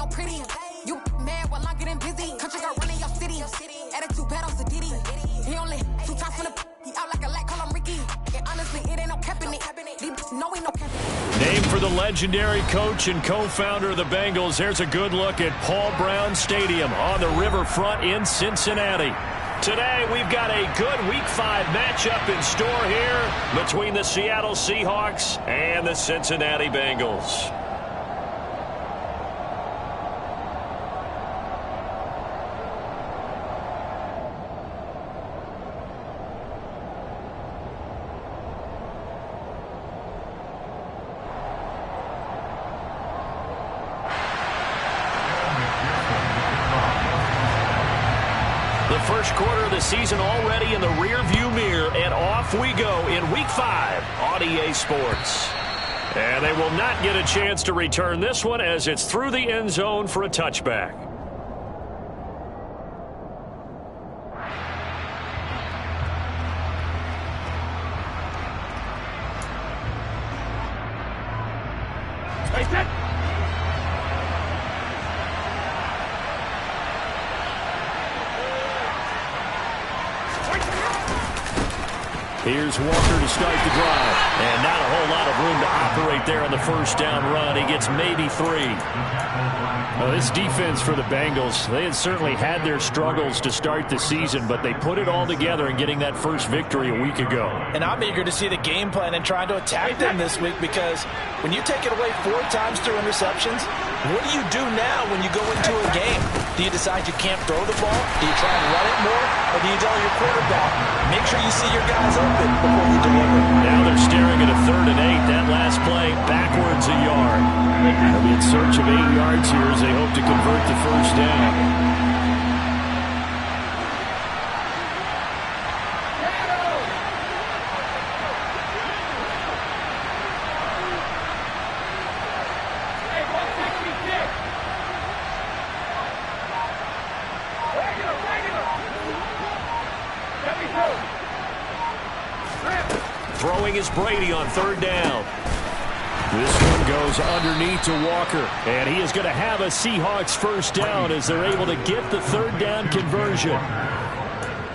on pretty. You mad while I'm getting busy. Country girl running your city. Attitude bad on Diddy. He only 2 times from the he out like a light, call him Ricky. And honestly, it ain't no capping it. No, ain't no capping it. Named for the legendary coach and co-founder of the Bengals, here's a good look at Paul Brown Stadium on the riverfront in Cincinnati. Today, we've got a good Week 5 matchup in store here between the Seattle Seahawks and the Cincinnati Bengals. First quarter of the season already in the rearview mirror, and off we go in Week 5 on EA Sports. And they will not get a chance to return this one as it's through the end zone for a touchback. Here's Walker to start the drive. And not a whole lot of room to operate there on the first down run. He gets maybe 3. Well, this defense for the Bengals, they had certainly had their struggles to start the season, but they put it all together in getting that first victory a week ago. And I'm eager to see the game plan and trying to attack them this week, because when you take it away 4 times through interceptions, what do you do now when you go into a game? Do you decide you can't throw the ball? Do you try and run it more? Or do you tell your quarterback, make sure you see your guys open before you deliver? Now they're staring at a 3rd and 8. That last play, backwards a yard. They'll be in search of 8 yards here as they hope to convert the first down. Throwing is Brady on 3rd down. This one goes underneath to Walker, and he is going to have a Seahawks first down as they're able to get the 3rd down conversion.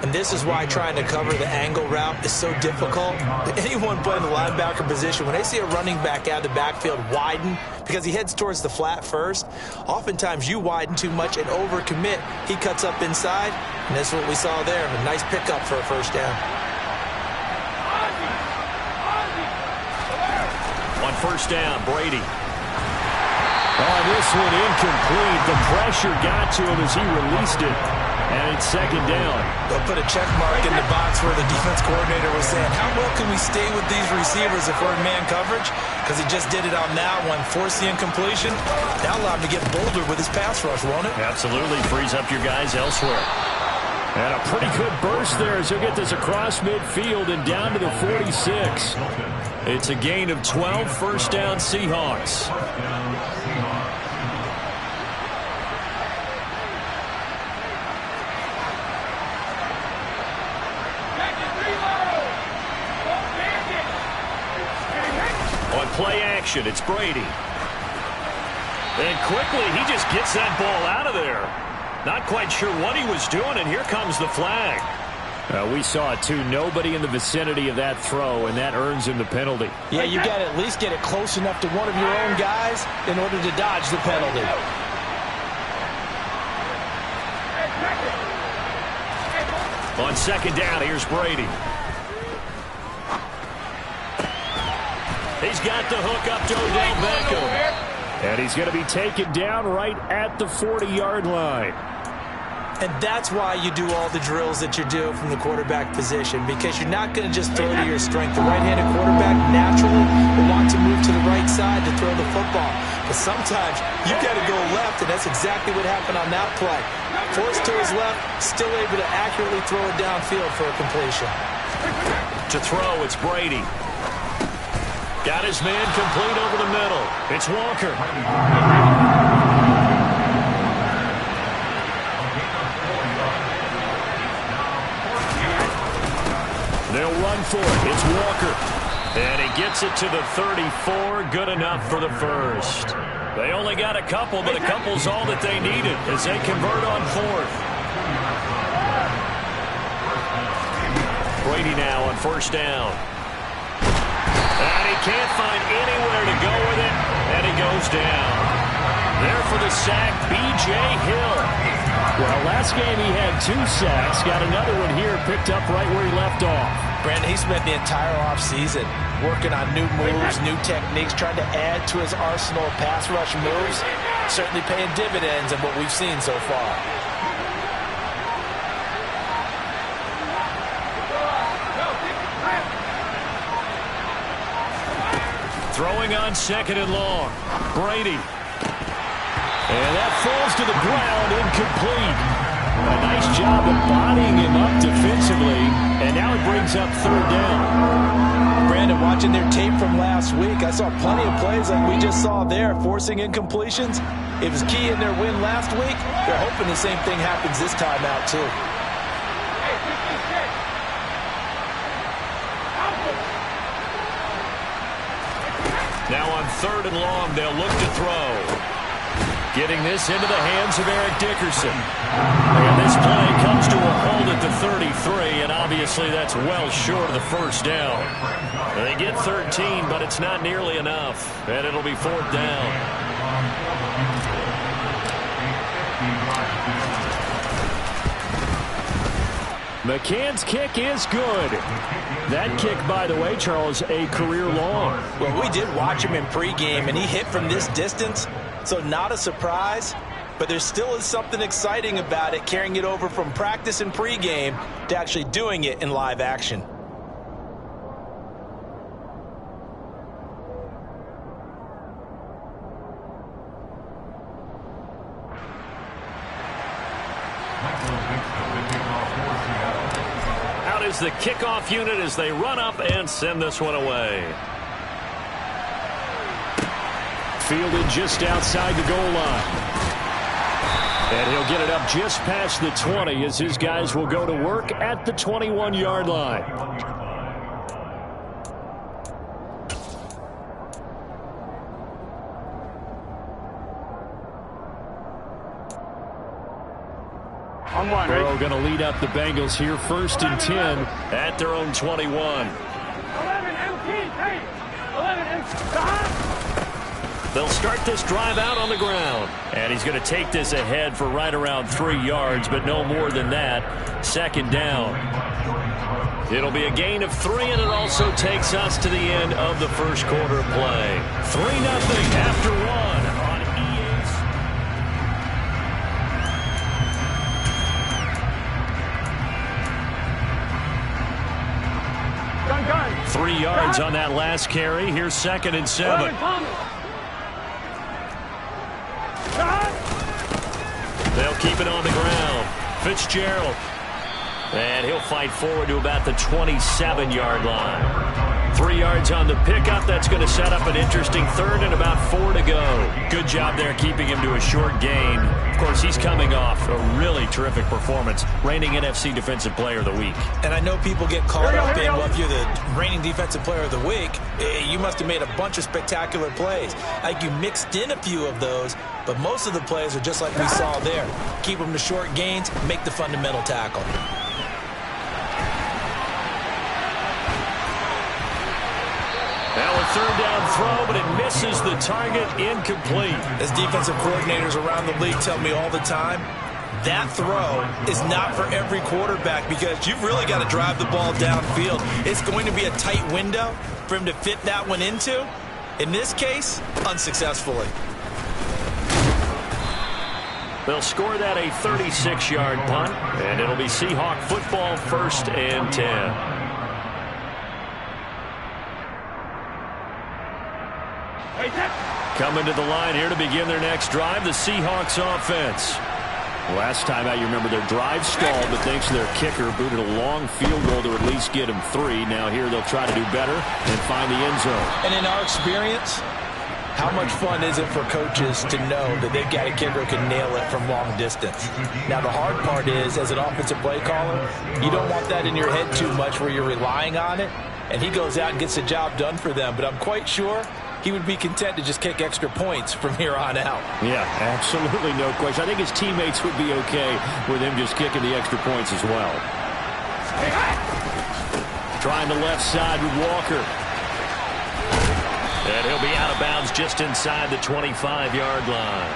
And this is why trying to cover the angle route is so difficult. Anyone playing the linebacker position, when they see a running back out of the backfield widen because he heads towards the flat first, oftentimes you widen too much and overcommit. He cuts up inside, and that's what we saw there. A nice pickup for a first down. On first down, Brady. Oh, this one incomplete. The pressure got to him as he released it. And it's 2nd down. They'll put a check mark in the box where the defense coordinator was saying, how well can we stay with these receivers if we're in man coverage? Because he just did it on that one. Force the incompletion. Now allow him to get bolder with his pass rush, won't it? Absolutely. Frees up your guys elsewhere. And a pretty good burst there as he'll get this across midfield and down to the 46. It's a gain of 12, first down Seahawks. On play action, it's Brady. And quickly, he just gets that ball out of there. Not quite sure what he was doing, and here comes the flag. We saw it, too. Nobody in the vicinity of that throw, and that earns him the penalty. Yeah, you got to at least get it close enough to one of your own guys in order to dodge the penalty. On 2nd down, here's Brady. He's got the hook up to Odell Beckham. And he's going to be taken down right at the 40-yard line. And that's why you do all the drills that you do from the quarterback position, because you're not going to just throw to your strength. The right-handed quarterback naturally will want to move to the right side to throw the football. But sometimes you've got to go left, and that's exactly what happened on that play. Forced to his left, still able to accurately throw it downfield for a completion. To throw, it's Brady. Got his man complete over the middle. It's Walker. They'll run for it. It's Walker. And he gets it to the 34. Good enough for the first. They only got a couple, but a couple's all that they needed as they convert on fourth. Brady now on first down. And he can't find anywhere to go with it, and he goes down. There for the sack, B.J. Hill. Well, last game he had 2 sacks. Got another one here, picked up right where he left off. Brandon, he spent the entire offseason working on new moves, new techniques, trying to add to his arsenal of pass rush moves. Certainly paying dividends in what we've seen so far. Throwing on second and long. Brady. And that falls to the ground, incomplete. A nice job of bodying him up defensively, and now it brings up third down. Brandon, watching their tape from last week, I saw plenty of plays like we just saw there, forcing incompletions. It was key in their win last week. They're hoping the same thing happens this time out, too. Now on third and long, they'll look to throw. Getting this into the hands of Eric Dickerson. And this play comes to a hold at the 33, and obviously that's well short of the first down. They get 13, but it's not nearly enough, and it'll be fourth down. McCann's kick is good. That kick, by the way, Charles, a career long. Well, we did watch him in pregame, and he hit from this distance, so not a surprise. But there still is something exciting about it, carrying it over from practice and pregame to actually doing it in live action. Out is the kickoff unit as they run up and send this one away. Fielded just outside the goal line. And he'll get it up just past the 20 as his guys will go to work at the 21-yard line. Burrow going to lead up the Bengals here, 1st and 10 at their own 21. They'll start this drive out on the ground. And he's going to take this ahead for right around 3 yards, but no more than that. 2nd down. It'll be a gain of 3, and it also takes us to the end of the first quarter play. 3-0 after 1 on EA's. 3 yards on that last carry. Here's 2nd and 7. They'll keep it on the ground. Fitzgerald. And he'll fight forward to about the 27-yard line. 3 yards on the pickup. That's going to set up an interesting 3rd and about 4 to go. Good job there keeping him to a short gain. Of course, he's coming off a really terrific performance, reigning NFC Defensive Player of the Week. And I know people get caught up in, well, if you're the reigning Defensive Player of the Week, you must have made a bunch of spectacular plays. Like you mixed in a few of those, but most of the plays are just like we saw there. Keep them to short gains, make the fundamental tackle. Now a 3rd down throw, but it misses the target, incomplete. As defensive coordinators around the league tell me all the time, that throw is not for every quarterback because you've really got to drive the ball downfield. It's going to be a tight window for him to fit that one into. In this case, unsuccessfully. They'll score that a 36-yard punt, and it'll be Seahawk football, 1st and 10. Coming to the line here to begin their next drive, the Seahawks offense. Last time out, you remember their drive stalled, but thanks to their kicker, booted a long field goal to at least get them 3. Now here they'll try to do better and find the end zone. And in our experience, how much fun is it for coaches to know that they've got a kicker who can nail it from long distance? Now, the hard part is, as an offensive play caller, you don't want that in your head too much where you're relying on it, and he goes out and gets the job done for them. But I'm quite sure he would be content to just kick extra points from here on out. Yeah, absolutely no question. I think his teammates would be okay with him just kicking the extra points as well. Trying the left side with Walker. And he'll be out of bounds just inside the 25-yard line.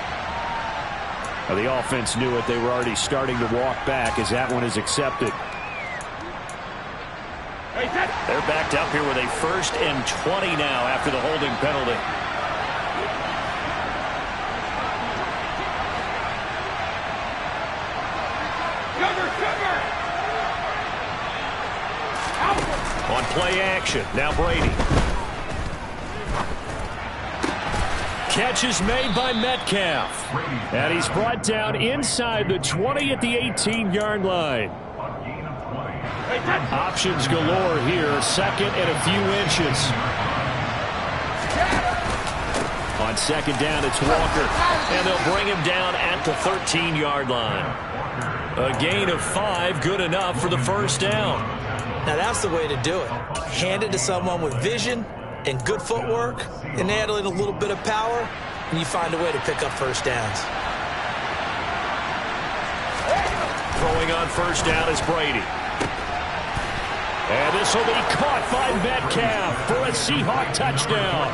Well, the offense knew it. They were already starting to walk back as that one is accepted. They're backed up here with a 1st and 20 now after the holding penalty. On play action, now Brady. Catch is made by Metcalf. And he's brought down inside the 20 at the 18-yard line. Options galore here, 2nd and a few inches. On 2nd down, it's Walker. And they'll bring him down at the 13-yard line. A gain of 5, good enough for the 1st down. Now that's the way to do it. Hand it to someone with vision and good footwork, and add in a little bit of power, and you find a way to pick up 1st downs. Throwing on 1st down is Brady. And this will be caught by Metcalf for a Seahawk touchdown.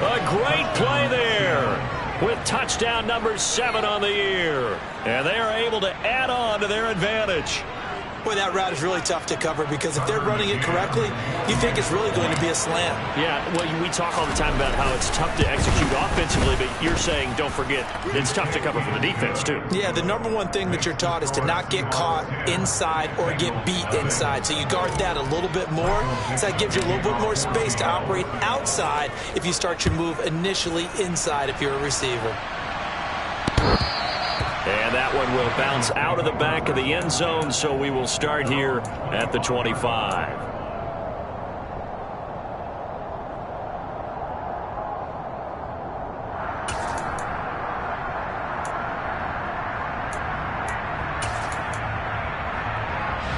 A great play there with touchdown number 7 on the year. And they are able to add on to their advantage. Boy, that route is really tough to cover because if they're running it correctly, you think it's really going to be a slam. Yeah, well, we talk all the time about how it's tough to execute offensively, but you're saying, don't forget, it's tough to cover for the defense, too. Yeah, the #1 thing that you're taught is to not get caught inside or get beat inside. So you guard that a little bit more. So that gives you a little bit more space to operate outside if you start your move initially inside if you're a receiver. And that one will bounce out of the back of the end zone, so we will start here at the 25.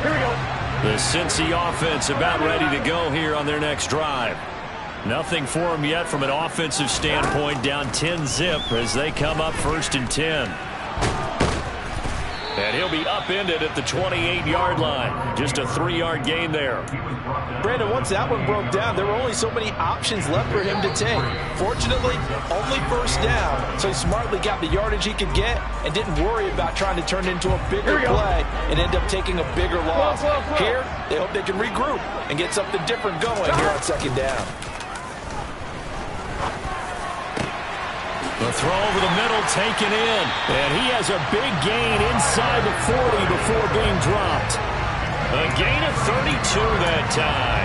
Here we go. The Cincy offense about ready to go here on their next drive. Nothing for them yet from an offensive standpoint, down 10-zip as they come up 1st and 10. And he'll be upended at the 28-yard line. Just a 3-yard gain there. Brandon, once that one broke down, there were only so many options left for him to take. Fortunately, only 1st down, so he smartly got the yardage he could get and didn't worry about trying to turn it into a bigger play and end up taking a bigger loss. Here, they hope they can regroup and get something different going here on 2nd down. The throw over the middle taken in. And he has a big gain inside the 40 before being dropped. A gain of 32 that time.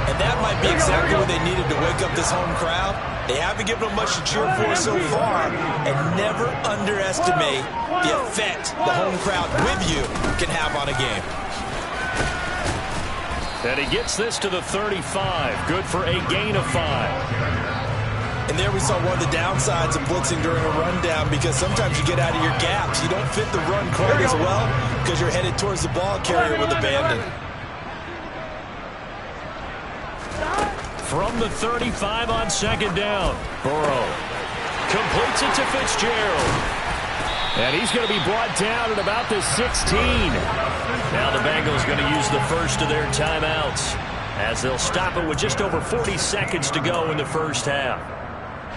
And that might be exactly what they needed to wake up this home crowd. They haven't given them much to cheer for so far. And never underestimate the effect the home crowd with you can have on a game. And he gets this to the 35. Good for a gain of 5. And there we saw one of the downsides of blitzing during a rundown because sometimes you get out of your gaps. You don't fit the run quite as well because you're headed towards the ball carrier with abandon. From the 35 on 2nd down. Burrow completes it to Fitzgerald. And he's going to be brought down at about the 16. Now the Bengals going to use the first of their timeouts as they'll stop it with just over 40 seconds to go in the 1st half.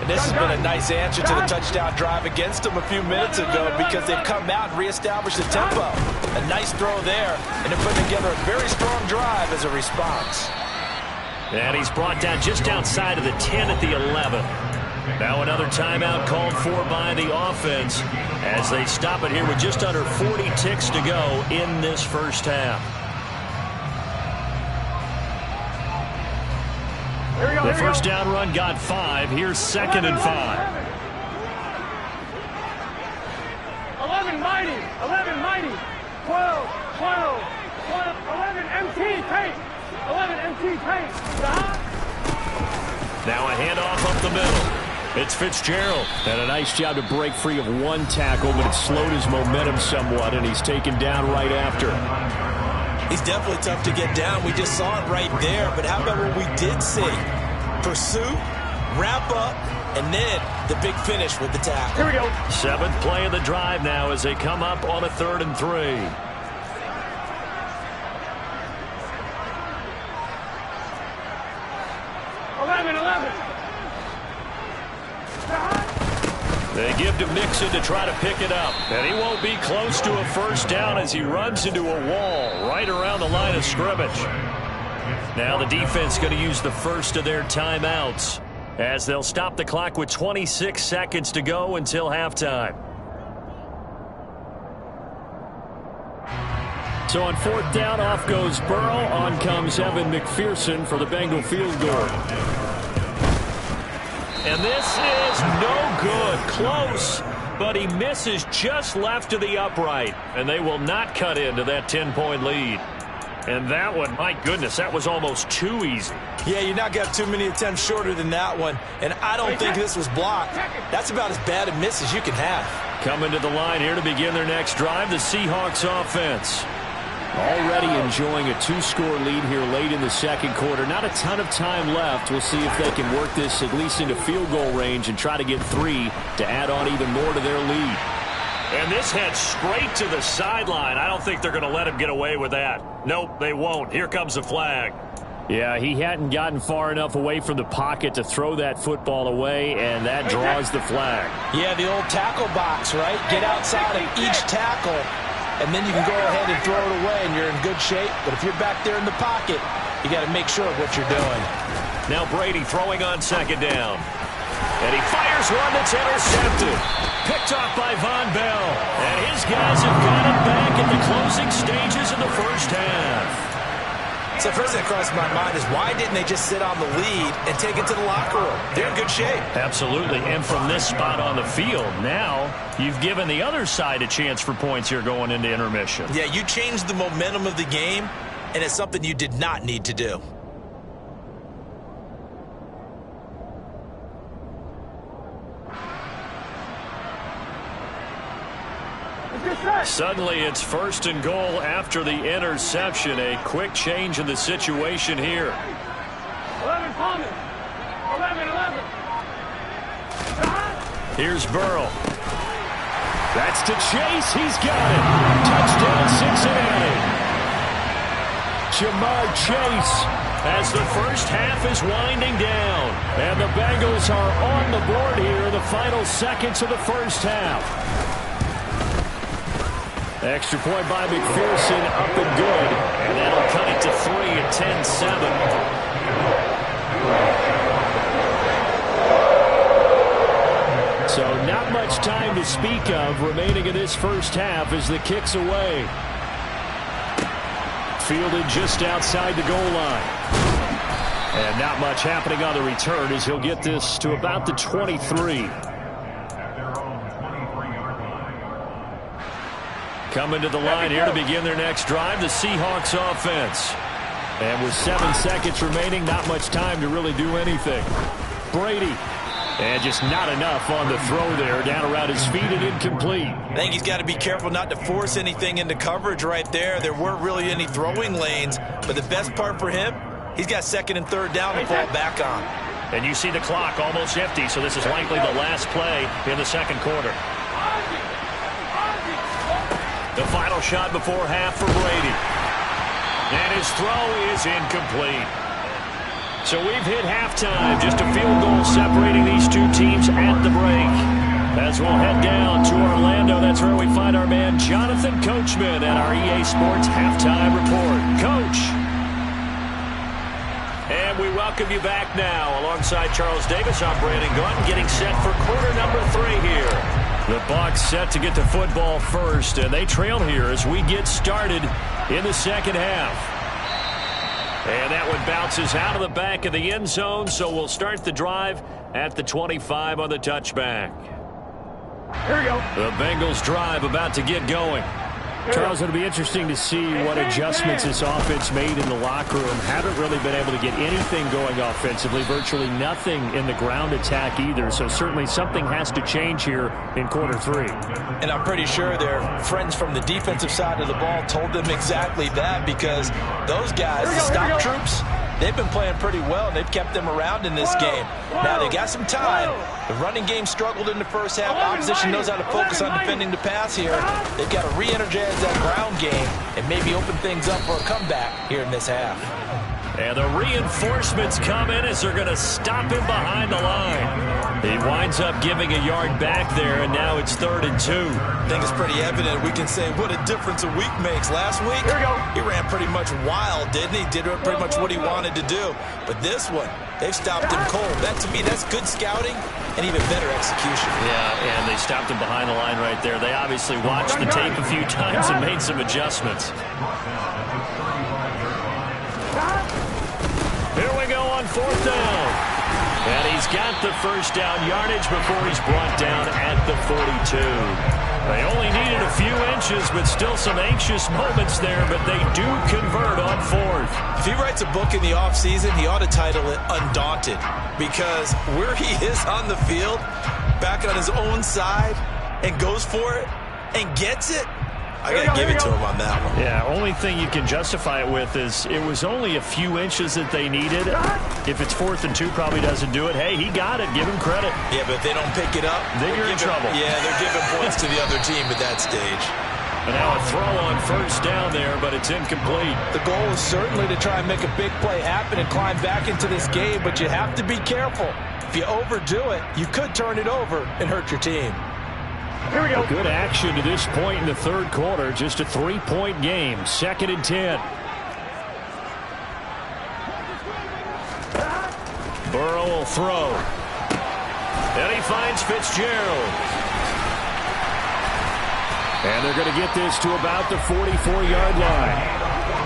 And this has been a nice answer to the touchdown drive against them a few minutes ago because they've come out and reestablished the tempo. A nice throw there, and they're putting together a very strong drive as a response. And he's brought down just outside of the 10 at the 11. Now another timeout called for by the offense as they stop it here with just under 40 ticks to go in this 1st half. The 1st down run got 5. Here's 2nd and 5. 11 mighty, 11 mighty, 12, 12, 11 MT paint, 11 MT paint. Now a handoff up the middle. It's Fitzgerald. And a nice job to break free of one tackle, but it slowed his momentum somewhat, and he's taken down right after. He's definitely tough to get down. We just saw it right there, but how about what we did see? Pursuit, wrap up, and then the big finish with the tackle. Here we go. 7th play of the drive now as they come up on a 3rd and 3. 11. They give to Mixon to try to pick it up. And he won't be close to a first down as he runs into a wall right around the line of scrimmage. Now the defense going to use the first of their timeouts as they'll stop the clock with 26 seconds to go until halftime. So on 4th down, off goes Burrow. On comes Evan McPherson for the Bengal field goal. And this is no good. Close, but he misses just left of the upright. And they will not cut into that 10-point lead. And that one, my goodness, that was almost too easy. Yeah, you're not got too many attempts shorter than that one. And I don't think this was blocked. That's about as bad a miss as you can have. Coming to the line here to begin their next drive, the Seahawks offense. Already enjoying a 2-score lead here late in the second quarter. Not a ton of time left. We'll see if they can work this at least into field goal range and try to get 3 to add on even more to their lead. And this heads straight to the sideline. I don't think they're going to let him get away with that. Nope, they won't. Here comes the flag. Yeah, he hadn't gotten far enough away from the pocket to throw that football away, and that draws the flag. Yeah, the old tackle box, right? Get outside of each tackle, and then you can go ahead and throw it away, and you're in good shape. But if you're back there in the pocket, you got to make sure of what you're doing. Now Brady throwing on 2nd down. And he fires one that's intercepted. Picked off by Von Bell. And his guys have got it back in the closing stages of the first half. So first thing that crossed my mind is why didn't they just sit on the lead and take it to the locker room? They're in good shape. Absolutely. And from this spot on the field, now you've given the other side a chance for points here going into intermission. Yeah, you changed the momentum of the game, and it's something you did not need to do. Suddenly it's 1st and goal after the interception. A quick change in the situation here. 11 Palmer. 11. Here's Burrow. That's to Chase. He's got it. Touchdown Cincinnati. Jamar Chase as the first half is winding down. And the Bengals are on the board here in the final seconds of the first half. Extra point by McPherson, up and good. And that'll cut it to 3 at 10-7. So not much time to speak of remaining in this first half as the kick's away. Fielded just outside the goal line. And not much happening on the return as he'll get this to about the 23. Coming to the line here to begin their next drive, the Seahawks offense. And with 7 seconds remaining, not much time to really do anything. Brady. And just not enough on the throw there, down around his feet and incomplete. I think he's got to be careful not to force anything into coverage right there. There weren't really any throwing lanes, but the best part for him, he's got 2nd and 3rd down to fall back on. And you see the clock almost empty, so this is likely the last play in the second quarter. The final shot before half for Brady. And his throw is incomplete. So we've hit halftime. Just a field goal separating these two teams at the break. As we'll head down to Orlando, that's where we find our man Jonathan Coachman at our EA Sports Halftime Report. Coach. And we welcome you back now. Alongside Charles Davis, I'm Brandon Gunn, getting set for quarter number 3 here. The Bucs set to get the football first, and they trail here as we get started in the second half. And that one bounces out of the back of the end zone, so we'll start the drive at the 25 on the touchback. Here we go. The Bengals drive about to get going. Charles, it'll be interesting to see what adjustments this offense made in the locker room. Haven't really been able to get anything going offensively, virtually nothing in the ground attack either. So certainly something has to change here in quarter 3. And I'm pretty sure their friends from the defensive side of the ball told them exactly that, because those guys, the stop troops, they've been playing pretty well, and they've kept them around in this game. Now, they got some time. The running game struggled in the first half. Opposition knows how to focus on defending the pass here. They've got to re-energize that ground game and maybe open things up for a comeback here in this half. And the reinforcements come in as they're going to stop him behind the line. He winds up giving a yard back there, and now it's 3rd and 2. I think it's pretty evident. We can say what a difference a week makes. Last week, he ran pretty much wild, didn't he? Did pretty much what he wanted to do. But this one, they've stopped him cold. That, to me, that's good scouting and even better execution. Yeah, and they stopped him behind the line right there. They obviously watched the tape a few times and made some adjustments. Here we go on 4th down. And he's got the first down yardage before he's brought down at the 42. They only needed a few inches, but still some anxious moments there, but they do convert on 4th. If he writes a book in the offseason, he ought to title it Undaunted, because where he is on the field, back on his own side, and goes for it, and gets it, I got to give it to him on that one. Yeah, only thing you can justify it with is it was only a few inches that they needed. If it's 4th and 2, probably doesn't do it. Hey, he got it. Give him credit. Yeah, but if they don't pick it up, then you're in trouble. Yeah, they're giving points to the other team at that stage. And now a throw on 1st down there, but it's incomplete. The goal is certainly to try and make a big play happen and climb back into this game, but you have to be careful. If you overdo it, you could turn it over and hurt your team. Here we go. Good action to this point in the 3rd quarter. Just a 3-point game. 2nd and 10. Burrow will throw. And he finds Fitzgerald. And they're going to get this to about the 44-yard line.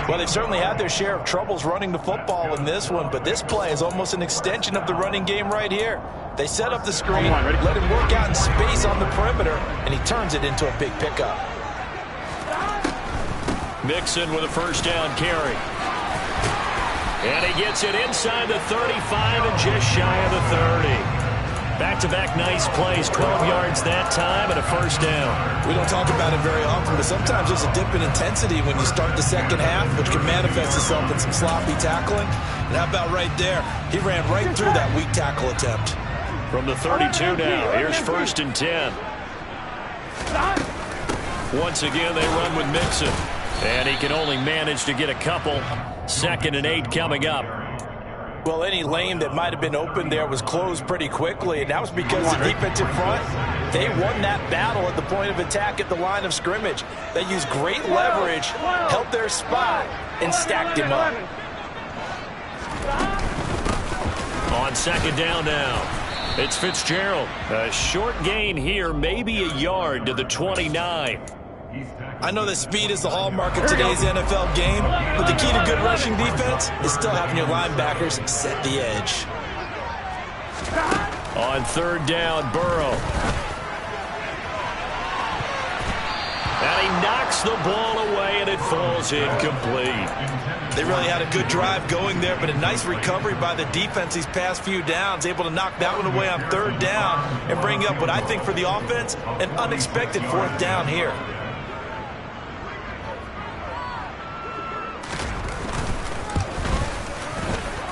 Well, they've certainly had their share of troubles running the football in this one, but this play is almost an extension of the running game right here. They set up the screen, let him work out in space on the perimeter, and he turns it into a big pickup. Mixon with a 1st down carry. And he gets it inside the 35 and just shy of the 30. Back-to-back nice plays, 12 yards that time and a 1st down. We don't talk about it very often, but sometimes there's a dip in intensity when you start the second half, which can manifest itself in some sloppy tackling. And how about right there? He ran right through that weak tackle attempt. From the 32 now, here's 1st and 10. Once again, they run with Mixon. And he can only manage to get a couple. 2nd and 8 coming up. Well, any lane that might have been open there was closed pretty quickly, and that was because the defensive front, they won that battle at the point of attack at the line of scrimmage. They used great leverage, held their spot, and stacked him up. On 2nd down now, it's Fitzgerald. A short gain here, maybe a yard to the 29. I know that speed is the hallmark of today's NFL game, but the key to good rushing defense is still having your linebackers set the edge. On 3rd down, Burrow. And he knocks the ball away, and it falls incomplete. They really had a good drive going there, but a nice recovery by the defense these past few downs, able to knock that one away on 3rd down and bring up what I think for the offense, an unexpected 4th down here.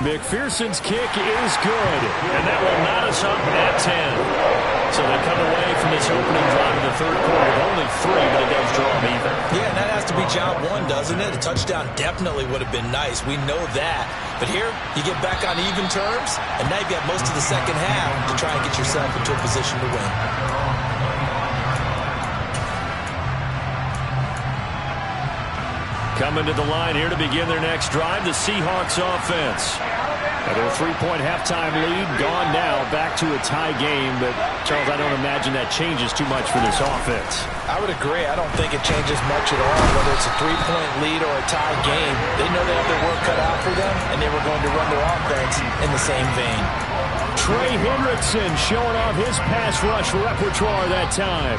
McPherson's kick is good, and that will knot us up at 10. So they come away from this opening drive in the 3rd quarter with only 3, but it does draw them even. Yeah, and that has to be job 1, doesn't it? A touchdown definitely would have been nice. We know that. But here, you get back on even terms, and now you've got most of the second half to try and get yourself into a position to win. Coming to the line here to begin their next drive, the Seahawks offense. And their 3-point halftime lead gone now, back to a tie game. But, Charles, I don't imagine that changes too much for this offense. I would agree. I don't think it changes much at all, whether it's a 3-point lead or a tie game. They know they have their work cut out for them, and they were going to run their offense in the same vein. Trey Hendrickson showing off his pass rush repertoire that time.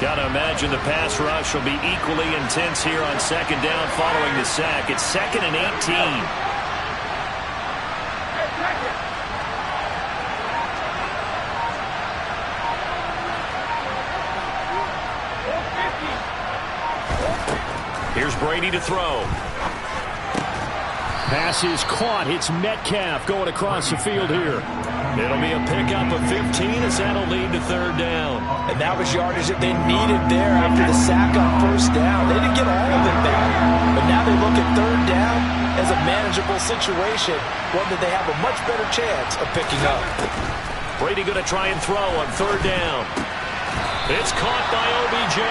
Gotta imagine the pass rush will be equally intense here on 2nd down following the sack. It's 2nd and 18. Here's Brady to throw. Pass is caught. It's Metcalf going across the field here. It'll be a pickup of 15 as that'll lead to third down. And that was yardage that they needed there after the sack on first down. They didn't get all of it back, but now they look at third down as a manageable situation, one that they have a much better chance of picking up. Brady going to try and throw on third down. It's caught by OBJ.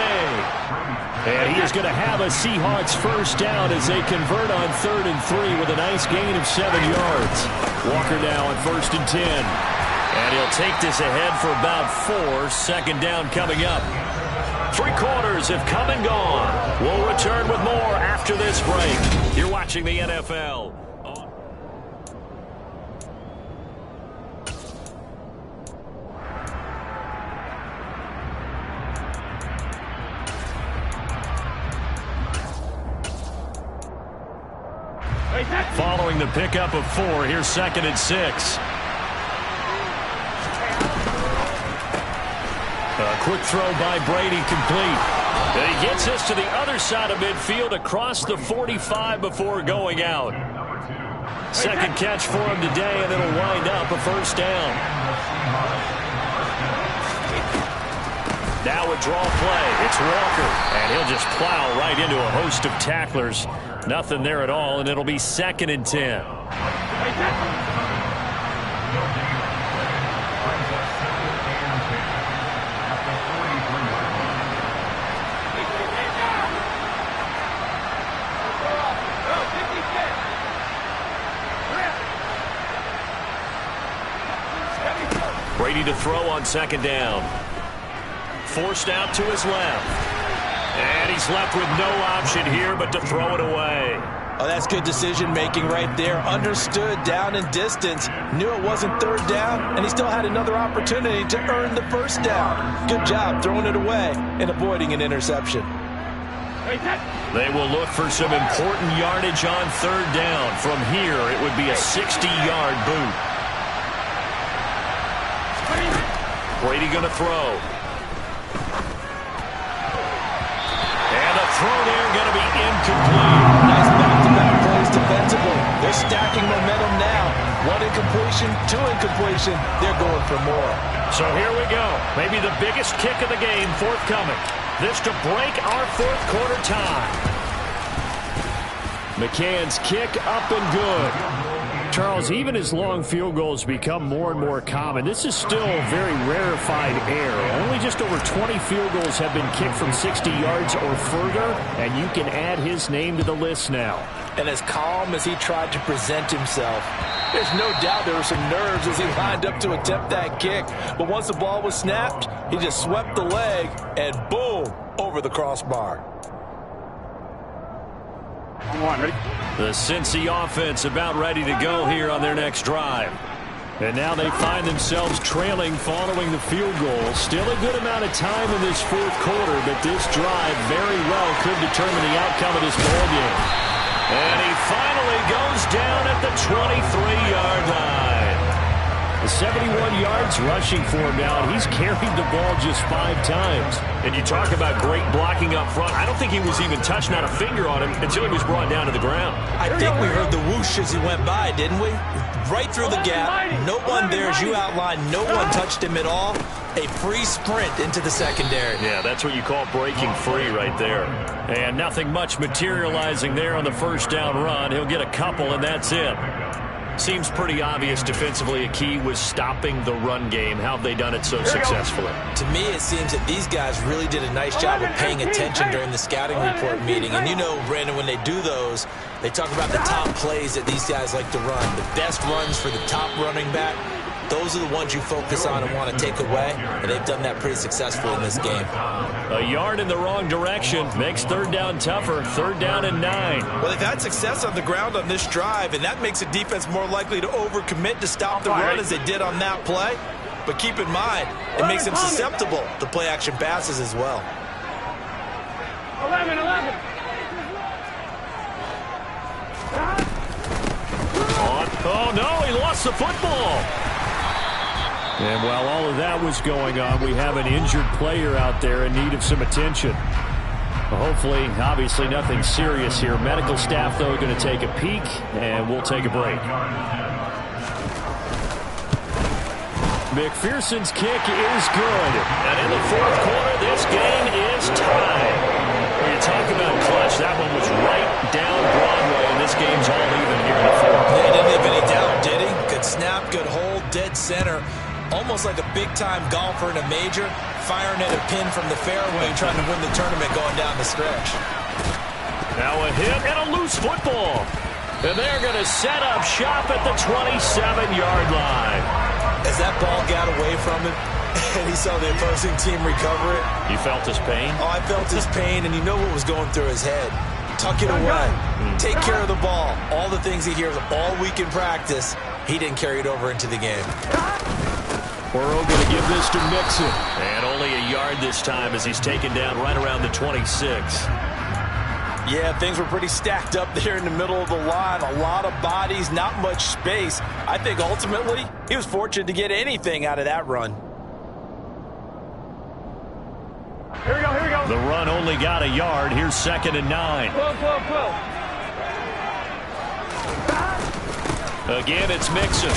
And he is going to have a Seahawks first down as they convert on 3rd and 3 with a nice gain of 7 yards. Walker now on 1st and 10. And he'll take this ahead for about 4. Second down coming up. 3 quarters have come and gone. We'll return with more after this break. You're watching the NFL. Following the pickup of 4, here's 2nd and 6. A quick throw by Brady, complete. And he gets us to the other side of midfield across the 45 before going out. Second catch for him today, and it'll wind up a first down. Now a draw play. It's Walker, and he'll just plow right into a host of tacklers. Nothing there at all, and it'll be 2nd and 10. Brady to throw on 2nd down. Forced out to his left. And he's left with no option here but to throw it away. Oh, that's good decision-making right there. Understood down and distance. Knew it wasn't 3rd down, and he still had another opportunity to earn the first down. Good job throwing it away and avoiding an interception. They will look for some important yardage on 3rd down. From here, it would be a 60-yard boot. Brady going to throw. Throw there, going to be incomplete. Nice back-to-back plays defensively. They're stacking momentum now. 1 incompletion, 2 incompletion. They're going for more. So here we go. Maybe the biggest kick of the game forthcoming. This to break our 4th quarter tie. McCann's kick up and good. Charles, even as long field goals become more and more common, this is still very rarefied air. Only just over 20 field goals have been kicked from 60 yards or further, and you can add his name to the list now. And as calm as he tried to present himself, there's no doubt there were some nerves as he lined up to attempt that kick. But once the ball was snapped, he just swept the leg, and boom, over the crossbar. The Cincy offense about ready to go here on their next drive. And now they find themselves trailing following the field goal. Still a good amount of time in this 4th quarter, but this drive very well could determine the outcome of this ballgame. And he finally goes down at the 23-yard line. 71 yards rushing for him now, and he's carried the ball just 5 times. And you talk about great blocking up front. I don't think he was even touched, not a finger on him, until he was brought down to the ground. I think we heard the whoosh as he went by, didn't we? Right through the gap. No one there, as you outlined. No one touched him at all. A free sprint into the secondary. Yeah, that's what you call breaking free right there. And nothing much materializing there on the first down run. He'll get a couple, and that's it. Seems pretty obvious defensively a key was stopping the run game. How have they done it so successfully? To me, it seems that these guys really did a nice job of paying attention during the scouting report meeting. And you know, Brandon, when they do those, they talk about the top plays that these guys like to run. The best runs for the top running back. Those are the ones you focus on and want to take away, and they've done that pretty successfully in this game. A yard in the wrong direction makes 3rd down tougher. 3rd down and 9. Well, they've had success on the ground on this drive, and that makes a defense more likely to overcommit to stop the run as they did on that play. But keep in mind, it makes them susceptible to play-action passes as well. 11. Oh, no, he lost the football. And while all of that was going on, we have an injured player out there in need of some attention. Hopefully, obviously nothing serious here. Medical staff, though, going to take a peek, and we'll take a break. McPherson's kick is good. And in the fourth quarter, this game is tied. When you talk about clutch, that one was right down Broadway, and this game's all even here in the fourth. Yeah, he didn't have any doubt, did he? Good snap, good hold, dead center. Almost like a big-time golfer in a major, firing at a pin from the fairway, trying to win the tournament going down the stretch. Now a hit and a loose football. And they're going to set up shop at the 27-yard line. As that ball got away from him, and he saw the opposing team recover it. You felt his pain? Oh, I felt his pain, and you know what was going through his head. Tuck it away. Take care of the ball. All the things he hears all week in practice, he didn't carry it over into the game. Burrow going to give this to Mixon. And only a yard this time as he's taken down right around the 26. Yeah, things were pretty stacked up there in the middle of the line. A lot of bodies, not much space. I think ultimately he was fortunate to get anything out of that run. Here we go, here we go. The run only got a yard. Here's 2nd and 9. 12. Again, it's Mixon.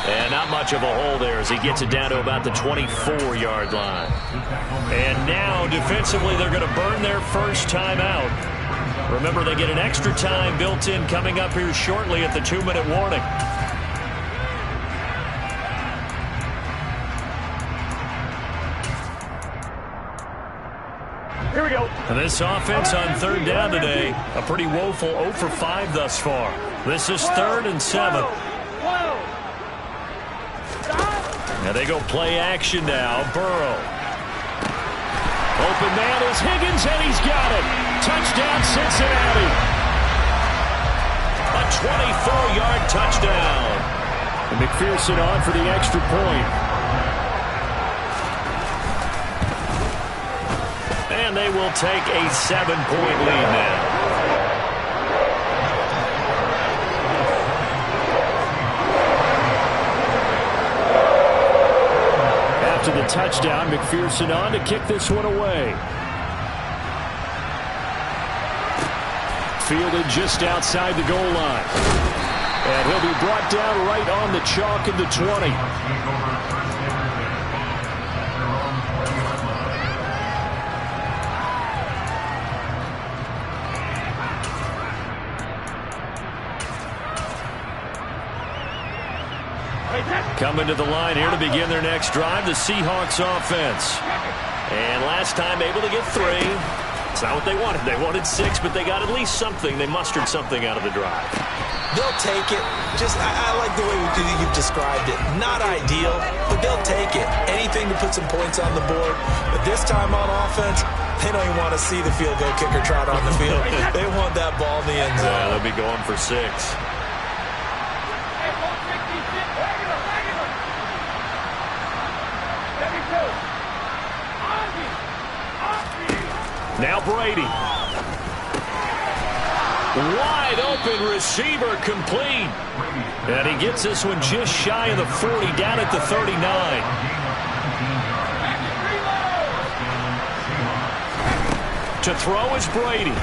And not much of a hole there as he gets it down to about the 24-yard line. And now, defensively, they're going to burn their first time out. Remember, they get an extra time built in coming up here shortly at the 2-minute warning. Here we go. And this offense on 3rd down today, a pretty woeful 0 for 5 thus far. This is 3rd and 7. Now they go play action now. Burrow. Open man is Higgins, and he's got it. Touchdown, Cincinnati. A 24-yard touchdown. And McPherson on for the extra point. And they will take a 7-point lead now. To the touchdown, McPherson on to kick this one away. Fielded just outside the goal line. And he'll be brought down right on the chalk of the 20. Coming to the line here to begin their next drive, the Seahawks offense. And last time able to get 3. It's not what they wanted. They wanted 6, but they got at least something. They mustered something out of the drive. They'll take it. I like the way you've described it. Not ideal, but they'll take it. Anything to put some points on the board. But this time on offense, they don't even want to see the field goal kicker trot on the field. They want that ball in the end zone. Yeah, they'll be going for 6. Now Brady. Wide open receiver complete. And he gets this one just shy of the 40, down at the 39. To throw is Brady.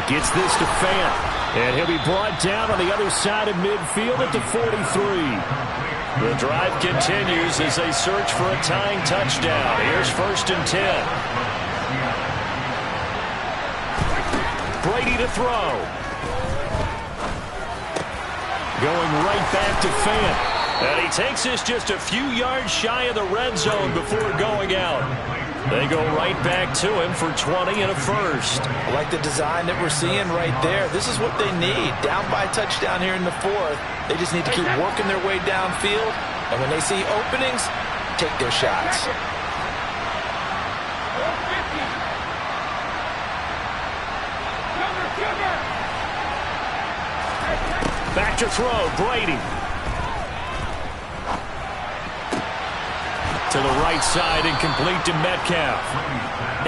Gets this to Fant. And he'll be brought down on the other side of midfield at the 43. The drive continues as they search for a tying touchdown. Here's 1st and 10. Brady to throw. Going right back to Fant. And he takes this just a few yards shy of the red zone before going out. They go right back to him for 20 and a first. I like the design that we're seeing right there. This is what they need. Down by a touchdown here in the 4th. They just need to keep working their way downfield. And when they see openings, take their shots. Back to throw, Brady. To the right side and complete to Metcalf.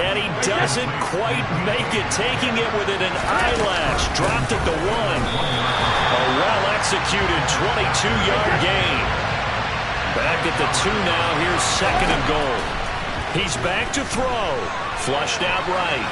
And he doesn't quite make it, taking it within an eyelash. Dropped at the 1. A well-executed 22-yard gain. Back at the 2 now. Here's 2nd and goal. He's back to throw. Flushed out right.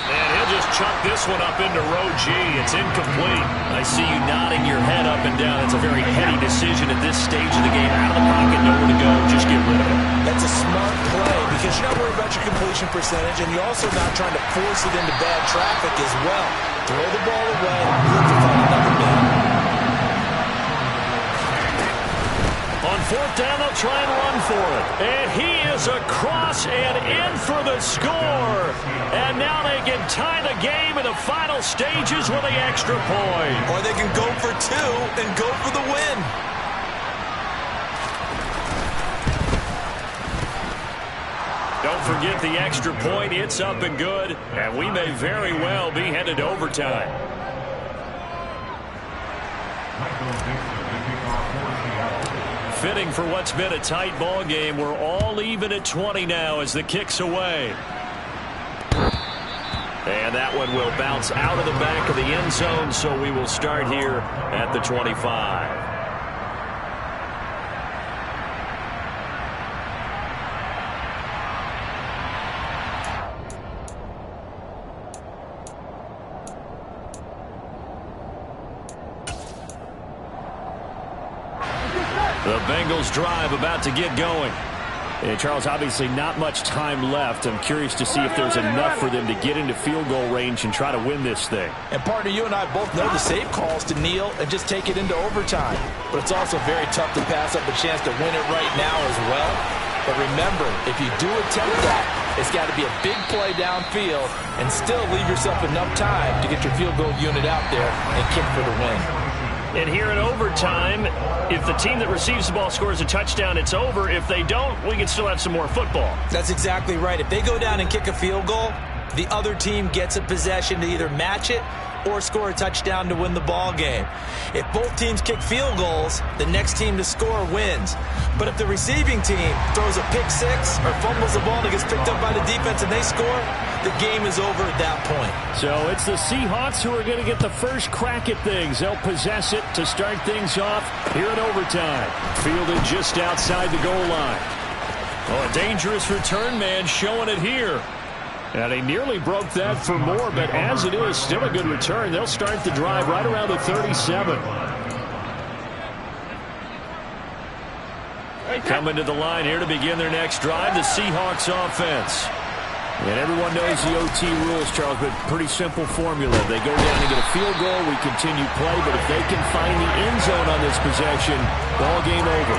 And he'll just chuck this one up into row G. It's incomplete. I see you nodding your head up and down. It's a very heady decision at this stage of the game. Out of the pocket, nowhere to go. Just get rid of it. That's a smart play because you're not worried about your completion percentage, and you're also not trying to force it into bad traffic as well. Throw the ball away. Look to find another man. On fourth down, they'll try and run for it. And he is across and in for the score. And now they can tie the game in the final stages with the extra point. Or they can go for two and go for the win. Don't forget the extra point. It's up and good. And we may very well be headed to overtime. Fitting for what's been a tight ball game. We're all even at 20 now as the kick's away. And that one will bounce out of the back of the end zone, so we will start here at the 25. The Bengals drive about to get going. And Charles, obviously not much time left. I'm curious to see if there's enough for them to get into field goal range and try to win this thing. And partner, you and I both know the safe calls to kneel and just take it into overtime. But it's also very tough to pass up a chance to win it right now as well. But remember, if you do attempt that, it's got to be a big play downfield and still leave yourself enough time to get your field goal unit out there and kick for the win. And here in overtime, if the team that receives the ball scores a touchdown, it's over. If they don't, we can still have some more football. That's exactly right. If they go down and kick a field goal, the other team gets a possession to either match it or score a touchdown to win the ball game. If both teams kick field goals, the next team to score wins. But if the receiving team throws a pick six or fumbles the ball and it gets picked up by the defense and they score, the game is over at that point. So it's the Seahawks who are going to get the first crack at things. They'll possess it to start things off here in overtime. Fielded just outside the goal line. Oh, a dangerous return man showing it here. And he nearly broke that for more, but as it is, still a good return. They'll start the drive right around the 37. Coming to the line here to begin their next drive, the Seahawks offense. And everyone knows the OT rules, Charles, but pretty simple formula. They go down and get a field goal, we continue play, but if they can find the end zone on this possession, ball game over.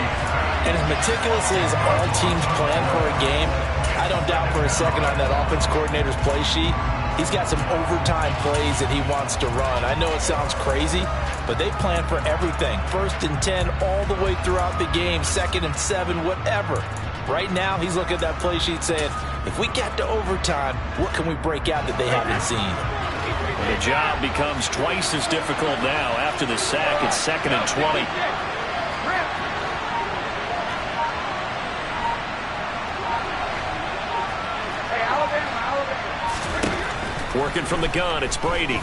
And as meticulously as all teams plan for a game, I don't doubt for a second on that offense coordinator's play sheet, he's got some overtime plays that he wants to run. I know it sounds crazy, but they plan for everything. 1st and 10 all the way throughout the game, 2nd and 7, whatever. Right now, he's looking at that play sheet saying, if we get to overtime, what can we break out that they haven't seen? And the job becomes twice as difficult now. After the sack, it's 2nd and 20. Working from the gun, it's Brady.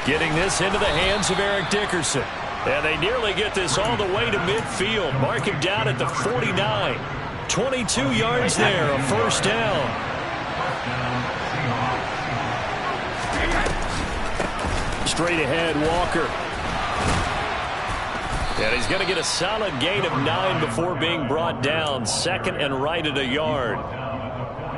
Getting this into the hands of Eric Dickerson. And they nearly get this all the way to midfield. Mark him down at the 49. 22 yards there, a first down. Straight ahead, Walker. And he's going to get a solid gain of 9 before being brought down. 2nd and right at a yard.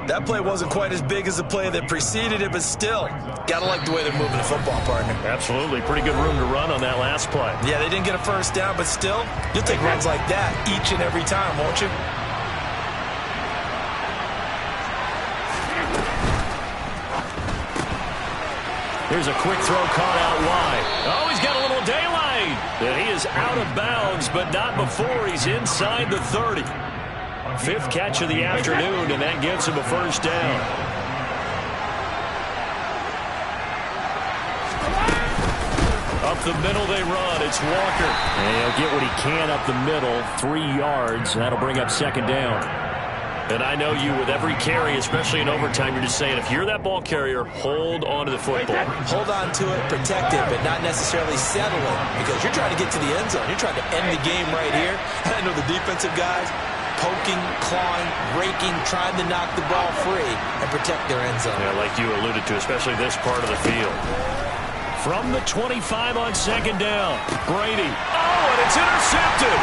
That play wasn't quite as big as the play that preceded it, but still, gotta like the way they're moving the football, partner. Absolutely. Pretty good room to run on that last play. Yeah, they didn't get a first down, but still, you'll take runs like that each and every time, won't you? Here's a quick throw caught out wide. Oh, he's got a little daylight. And he is out of bounds, but not before he's inside the 30. 5th catch of the afternoon, and that gives him a first down. Up the middle they run. It's Walker. And he'll get what he can up the middle. 3 yards. That'll bring up 2nd down. And I know you, with every carry, especially in overtime, you're just saying, if you're that ball carrier, hold on to the football. Hold on to it, protect it, but not necessarily settle it, because you're trying to get to the end zone. You're trying to end the game right here. And I know the defensive guys poking, clawing, raking, trying to knock the ball free and protect their end zone. Yeah, like you alluded to, especially this part of the field. From the 25 on second down, Brady. Oh, and it's intercepted.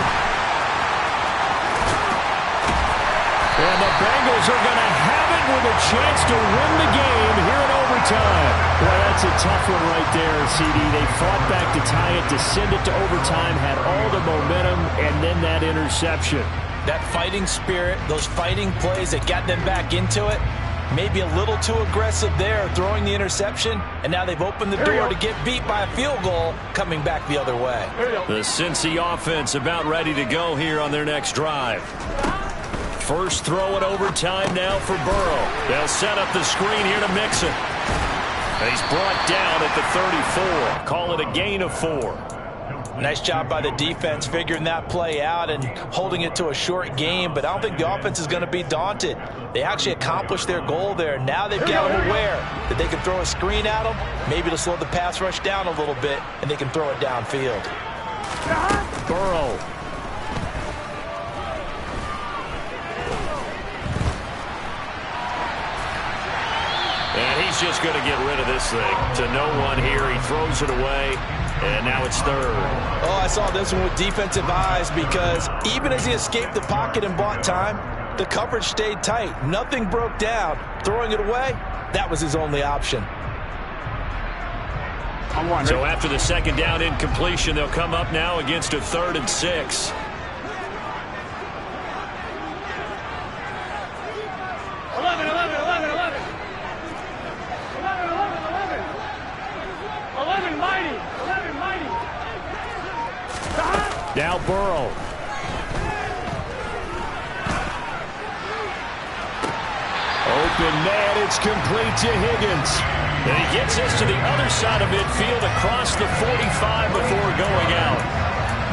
And the Bengals are going to have it with a chance to win the game here in overtime. Well, that's a tough one right there, CD. They fought back to tie it, to send it to overtime, had all the momentum, and then that interception. That fighting spirit, those fighting plays that got them back into it, maybe a little too aggressive there, throwing the interception, and now they've opened the door to get beat by a field goal, coming back the other way. The Cincy offense about ready to go here on their next drive. First throw in overtime now for Burrow. They'll set up the screen here to Mixon. He's brought down at the 34. Call it a gain of 4. Nice job by the defense figuring that play out and holding it to a short game, but I don't think the offense is going to be daunted. They actually accomplished their goal there. Now they've got them aware that they can throw a screen at them, maybe to slow the pass rush down a little bit, and they can throw it downfield. Burrow. And he's just going to get rid of this thing. To no one here. He throws it away. And now it's third. Oh, I saw this one with defensive eyes, because even as he escaped the pocket and bought time, the coverage stayed tight. Nothing broke down. Throwing it away, that was his only option. So after the second down incompletion, they'll come up now against a 3rd and 6. Now Burrow. Open man, it's complete to Higgins. And he gets us to the other side of midfield across the 45 before going out.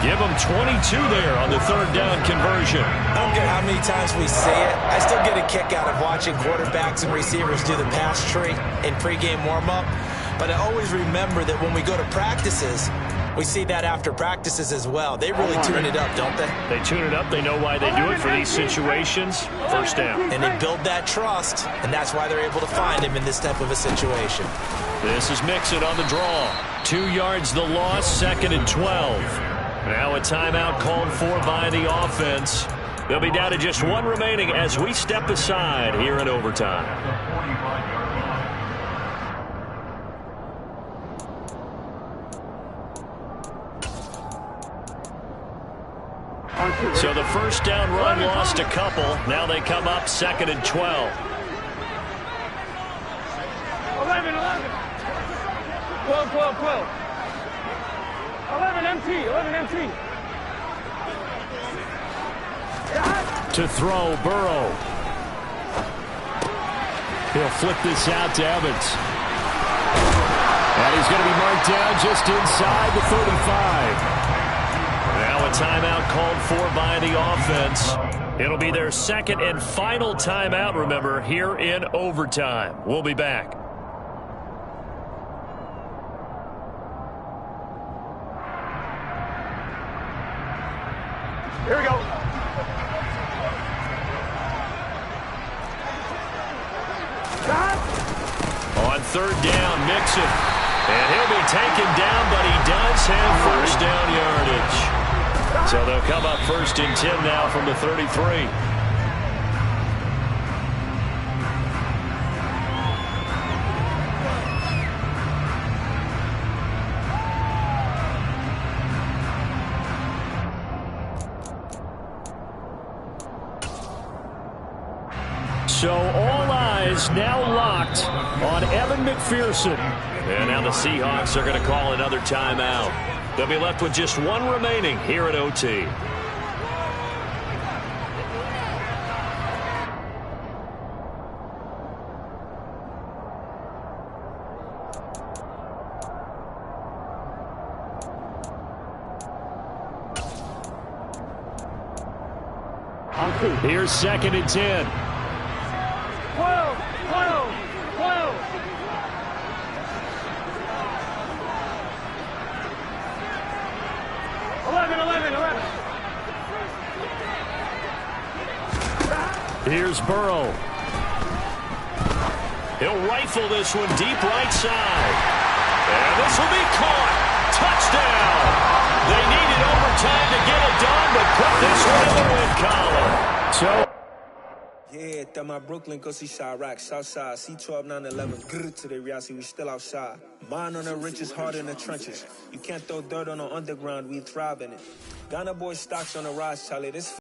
Give him 22 there on the 3rd down conversion. I don't care how many times we say it. I still get a kick out of watching quarterbacks and receivers do the pass tree in pregame warm-up. But I always remember that when we go to practices, we see that after practices as well. They really tune it up, don't they? They tune it up. They know why they do it for these situations. First down. And they build that trust, and that's why they're able to find him in this type of a situation. This is Mixon on the draw. 2 yards the loss, 2nd and 12. Now a timeout called for by the offense. They'll be down to just 1 remaining as we step aside here in overtime. So the first down run lost a couple. Now they come up 2nd and 12. 11, 12, 12, 12. 11 MT, 11 MT. To throw, Burrow. He'll flip this out to Evans. And he's going to be marked down just inside the 35. Now a timeout called for by the offense. It'll be their 2nd and final timeout, remember, here in overtime. We'll be back. Here we go. On 3rd down, Mixon. And he'll be taken down, but he does have first down yardage. So they'll come up 1st and 10 now from the 33. So all eyes now locked on Evan McPherson. And now the Seahawks are going to call another timeout. They'll be left with just 1 remaining here at OT. Here's 2nd and 10. 12, 12, 12. Here's Burrow. He'll rifle this one deep right side. And this will be caught. Touchdown. They needed overtime to get it done, but put this one in the win column. So, yeah, that my Brooklyn go see Chirac, Southside, C12, 911, grrr to the reality, we still outside. Mine on the riches, hard in the trenches. You can't throw dirt on the underground, we thrive in it. Ghana boy stocks on the rise, Charlie, this